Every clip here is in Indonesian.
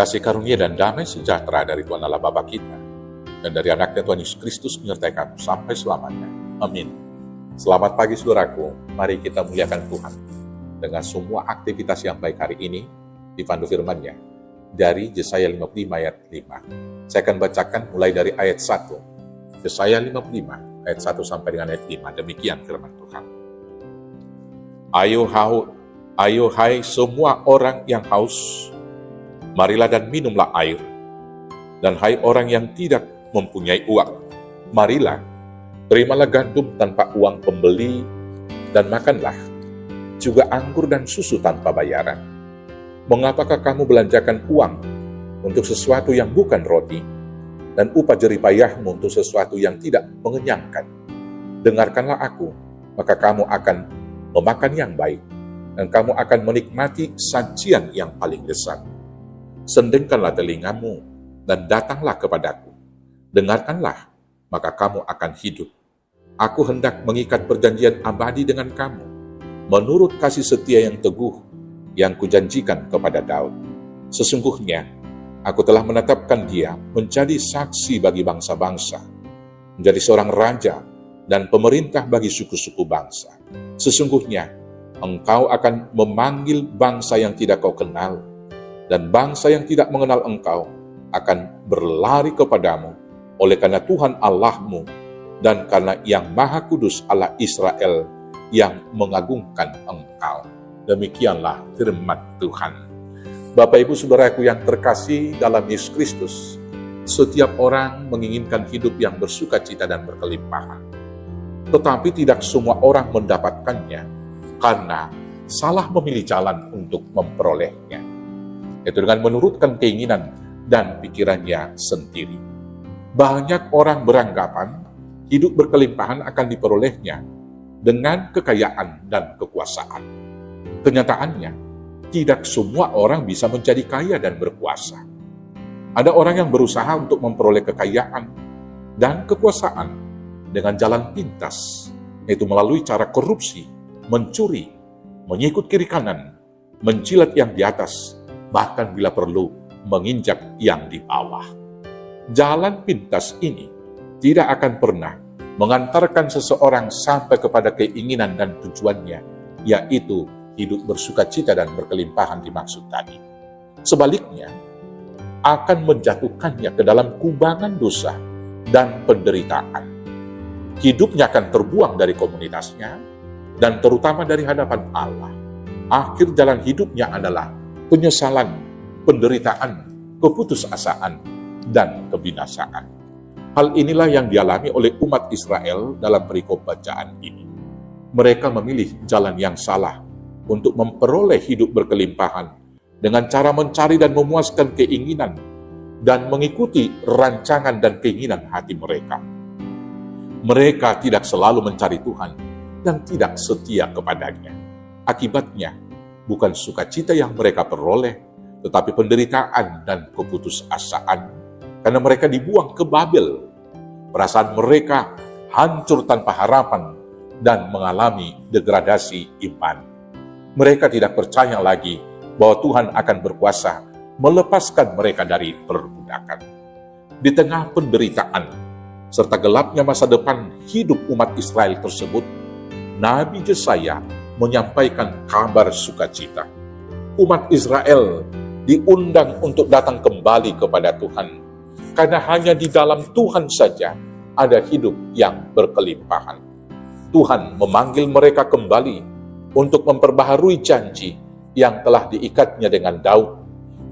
kasih karunia dan damai sejahtera dari Tuhan Allah Bapa kita dan dari anaknya Tuhan Yesus Kristus menyertai kamu sampai selamanya. Amin. Selamat pagi saudaraku, mari kita muliakan Tuhan dengan semua aktivitas yang baik hari ini dipandu firman-Nya dari Yesaya 55 ayat 5. Saya akan bacakan mulai dari ayat 1. Yesaya 55 ayat 1 sampai dengan ayat 5. Demikian firman Tuhan. Ayo hai semua orang yang haus, marilah dan minumlah air. Dan hai orang yang tidak mempunyai uang, marilah, terimalah gandum tanpa uang pembeli, dan makanlah juga anggur dan susu tanpa bayaran. Mengapakah kamu belanjakan uang untuk sesuatu yang bukan roti, dan upah jerih payahmu untuk sesuatu yang tidak mengenyangkan? Dengarkanlah aku, maka kamu akan memakan yang baik, dan kamu akan menikmati sajian yang paling lezat. Sendengkanlah telingamu, dan datanglah kepadaku. Dengarkanlah, maka kamu akan hidup. Aku hendak mengikat perjanjian abadi dengan kamu, menurut kasih setia yang teguh, yang kujanjikan kepada Daud. Sesungguhnya, aku telah menetapkan dia menjadi saksi bagi bangsa-bangsa, menjadi seorang raja dan pemerintah bagi suku-suku bangsa. Sesungguhnya, engkau akan memanggil bangsa yang tidak kau kenal, dan bangsa yang tidak mengenal engkau akan berlari kepadamu, oleh karena Tuhan Allahmu, dan karena Yang Maha Kudus Allah Israel yang mengagungkan engkau. Demikianlah firman Tuhan. Bapak Ibu Saudaraku yang terkasih dalam Yesus Kristus, setiap orang menginginkan hidup yang bersukacita dan berkelimpahan. Tetapi tidak semua orang mendapatkannya karena salah memilih jalan untuk memperolehnya, yaitu dengan menurutkan keinginan dan pikirannya sendiri. Banyak orang beranggapan hidup berkelimpahan akan diperolehnya dengan kekayaan dan kekuasaan. Kenyataannya, tidak semua orang bisa menjadi kaya dan berkuasa. Ada orang yang berusaha untuk memperoleh kekayaan dan kekuasaan dengan jalan pintas, yaitu melalui cara korupsi, mencuri, mengikut kiri kanan, menjilat yang di atas, bahkan bila perlu menginjak yang di bawah. Jalan pintas ini tidak akan pernah mengantarkan seseorang sampai kepada keinginan dan tujuannya, yaitu hidup bersukacita dan berkelimpahan dimaksud tadi. Sebaliknya, akan menjatuhkannya ke dalam kubangan dosa dan penderitaan. Hidupnya akan terbuang dari komunitasnya, dan terutama dari hadapan Allah. Akhir jalan hidupnya adalah penyesalan, penderitaan, keputusasaan, dan kebinasaan. Hal inilah yang dialami oleh umat Israel dalam perikop bacaan ini. Mereka memilih jalan yang salah untuk memperoleh hidup berkelimpahan dengan cara mencari dan memuaskan keinginan dan mengikuti rancangan dan keinginan hati mereka. Mereka tidak selalu mencari Tuhan dan tidak setia kepadanya. Akibatnya, bukan sukacita yang mereka peroleh, tetapi penderitaan dan keputusasaan, karena mereka dibuang ke Babel. Perasaan mereka hancur tanpa harapan dan mengalami degradasi iman. Mereka tidak percaya lagi bahwa Tuhan akan berkuasa melepaskan mereka dari perbudakan. Di tengah penderitaan serta gelapnya masa depan hidup umat Israel tersebut, Nabi Yesaya menyampaikan kabar sukacita. Umat Israel diundang untuk datang kembali kepada Tuhan, karena hanya di dalam Tuhan saja ada hidup yang berkelimpahan. Tuhan memanggil mereka kembali untuk memperbaharui janji yang telah diikatnya dengan Daud.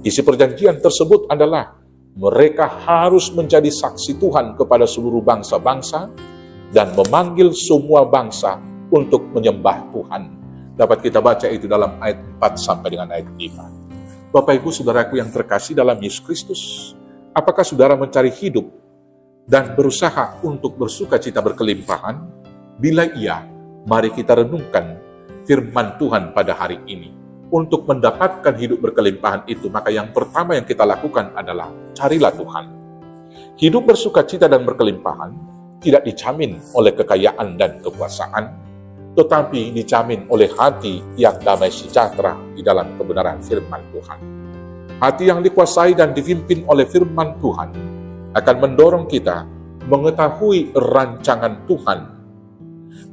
Isi perjanjian tersebut adalah mereka harus menjadi saksi Tuhan kepada seluruh bangsa-bangsa dan memanggil semua bangsa untuk menyembah Tuhan. Dapat kita baca itu dalam ayat 4 sampai dengan ayat 5. Bapak Ibu Saudaraku yang terkasih dalam Yesus Kristus, apakah saudara mencari hidup dan berusaha untuk bersukacita berkelimpahan? Bila iya, mari kita renungkan firman Tuhan pada hari ini. Untuk mendapatkan hidup berkelimpahan itu, maka yang pertama yang kita lakukan adalah carilah Tuhan. Hidup bersukacita dan berkelimpahan tidak dijamin oleh kekayaan dan kekuasaan, tetapi dijamin oleh hati yang damai sejahtera di dalam kebenaran firman Tuhan. Hati yang dikuasai dan dipimpin oleh firman Tuhan akan mendorong kita mengetahui rancangan Tuhan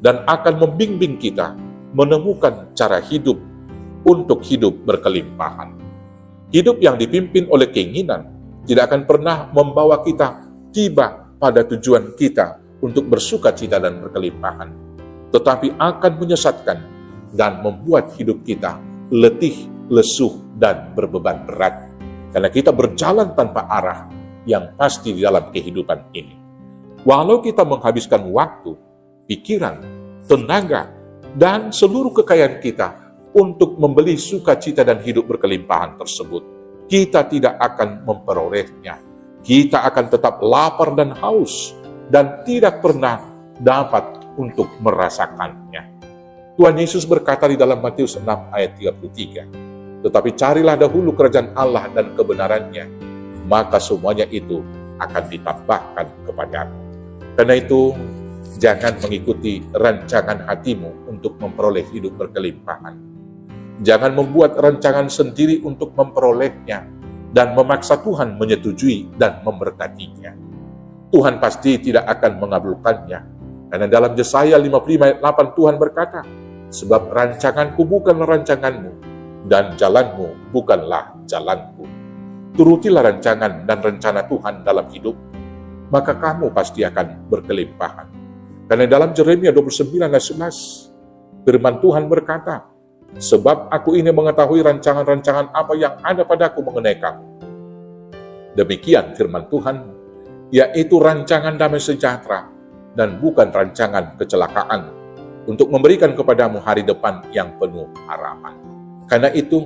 dan akan membimbing kita menemukan cara hidup untuk hidup berkelimpahan. Hidup yang dipimpin oleh keinginan tidak akan pernah membawa kita tiba pada tujuan kita untuk bersukacita dan berkelimpahan, tetapi akan menyesatkan dan membuat hidup kita letih, lesuh, dan berbeban berat, karena kita berjalan tanpa arah yang pasti di dalam kehidupan ini. Walau kita menghabiskan waktu, pikiran, tenaga, dan seluruh kekayaan kita untuk membeli sukacita dan hidup berkelimpahan tersebut, kita tidak akan memperolehnya. Kita akan tetap lapar dan haus, dan tidak pernah dapat untuk merasakannya. Tuhan Yesus berkata di dalam Matius 6 ayat 33, "Tetapi carilah dahulu kerajaan Allah dan kebenarannya, maka semuanya itu akan ditambahkan kepadamu." Karena itu, jangan mengikuti rancangan hatimu untuk memperoleh hidup berkelimpahan. Jangan membuat rancangan sendiri untuk memperolehnya dan memaksa Tuhan menyetujui dan memberkatinya. Tuhan pasti tidak akan mengabulkannya. Karena dalam Yesaya 55 ayat 8 Tuhan berkata, "Sebab rancanganku bukanlah rancanganmu, dan jalanmu bukanlah jalanku." Turutilah rancangan dan rencana Tuhan dalam hidup, maka kamu pasti akan berkelimpahan. Karena dalam Yeremia 29 ayat 11, firman Tuhan berkata, "Sebab aku ini mengetahui rancangan-rancangan apa yang ada padaku mengenai kamu." Demikian firman Tuhan, yaitu rancangan damai sejahtera dan bukan rancangan kecelakaan, untuk memberikan kepadamu hari depan yang penuh harapan. Karena itu,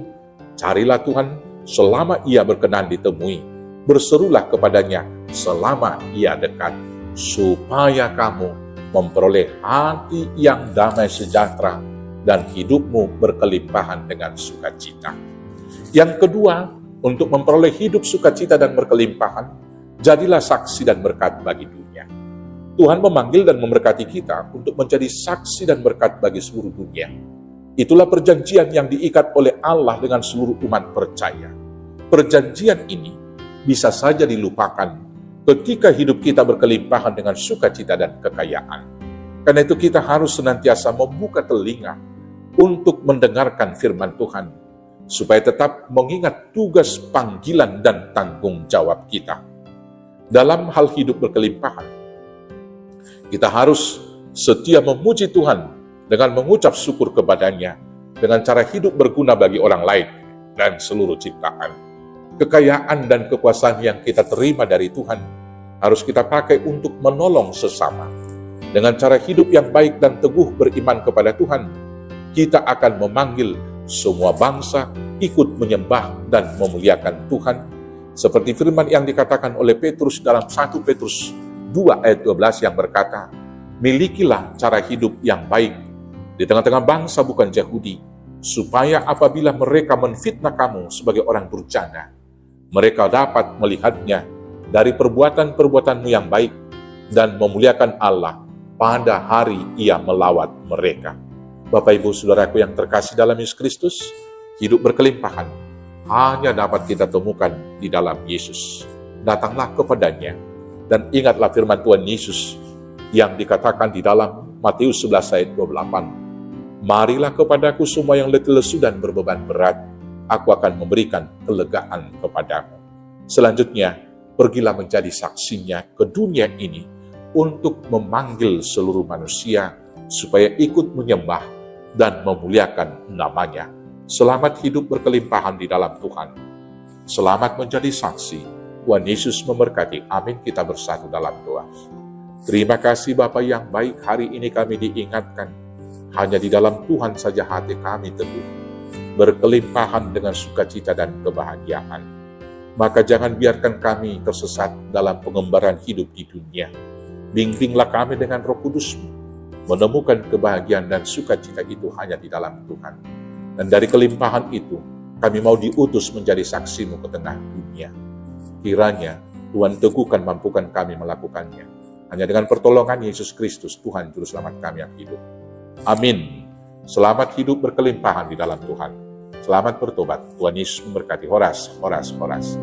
carilah Tuhan selama Ia berkenan ditemui, berserulah kepadanya selama Ia dekat, supaya kamu memperoleh hati yang damai sejahtera dan hidupmu berkelimpahan dengan sukacita. Yang kedua, untuk memperoleh hidup sukacita dan berkelimpahan, jadilah saksi dan berkat bagi dunia. Tuhan memanggil dan memberkati kita untuk menjadi saksi dan berkat bagi seluruh dunia. Itulah perjanjian yang diikat oleh Allah dengan seluruh umat percaya. Perjanjian ini bisa saja dilupakan ketika hidup kita berkelimpahan dengan sukacita dan kekayaan. Karena itu kita harus senantiasa membuka telinga untuk mendengarkan firman Tuhan, supaya tetap mengingat tugas panggilan dan tanggung jawab kita. Dalam hal hidup berkelimpahan, kita harus setia memuji Tuhan dengan mengucap syukur kepadanya, dengan cara hidup berguna bagi orang lain dan seluruh ciptaan. Kekayaan dan kekuasaan yang kita terima dari Tuhan harus kita pakai untuk menolong sesama. Dengan cara hidup yang baik dan teguh beriman kepada Tuhan, kita akan memanggil semua bangsa ikut menyembah dan memuliakan Tuhan, seperti firman yang dikatakan oleh Petrus dalam 1 Petrus 2 ayat 12 yang berkata, "Milikilah cara hidup yang baik di tengah-tengah bangsa bukan Yahudi, supaya apabila mereka menfitnah kamu sebagai orang durjana, mereka dapat melihatnya dari perbuatan-perbuatanmu yang baik dan memuliakan Allah pada hari Ia melawat mereka." Bapak, Ibu, Saudaraku yang terkasih dalam Yesus Kristus, hidup berkelimpahan hanya dapat kita temukan di dalam Yesus. Datanglah kepadanya dan ingatlah firman Tuhan Yesus yang dikatakan di dalam Matius 11 ayat 28. "Marilah kepadaku semua yang letih lesu dan berbeban berat, aku akan memberikan kelegaan kepadamu." Selanjutnya, pergilah menjadi saksinya ke dunia ini untuk memanggil seluruh manusia supaya ikut menyembah dan memuliakan namanya. Selamat hidup berkelimpahan di dalam Tuhan. Selamat menjadi saksi. Tuhan Yesus memberkati. Amin. Kita bersatu dalam doa. Terima kasih Bapa yang baik, hari ini kami diingatkan, hanya di dalam Tuhan saja hati kami teguh, berkelimpahan dengan sukacita dan kebahagiaan. Maka jangan biarkan kami tersesat dalam pengembaraan hidup di dunia. Bimbinglah kami dengan Roh Kudus-Mu, menemukan kebahagiaan dan sukacita itu hanya di dalam Tuhan. Dan dari kelimpahan itu, kami mau diutus menjadi saksi-Mu ke tengah dunia. Kiranya Tuhan teguhkan, mampukan kami melakukannya. Hanya dengan pertolongan Yesus Kristus, Tuhan Juru Selamat kami yang hidup. Amin. Selamat hidup berkelimpahan di dalam Tuhan. Selamat bertobat. Tuhan Yesus memberkati. Horas, horas, horas.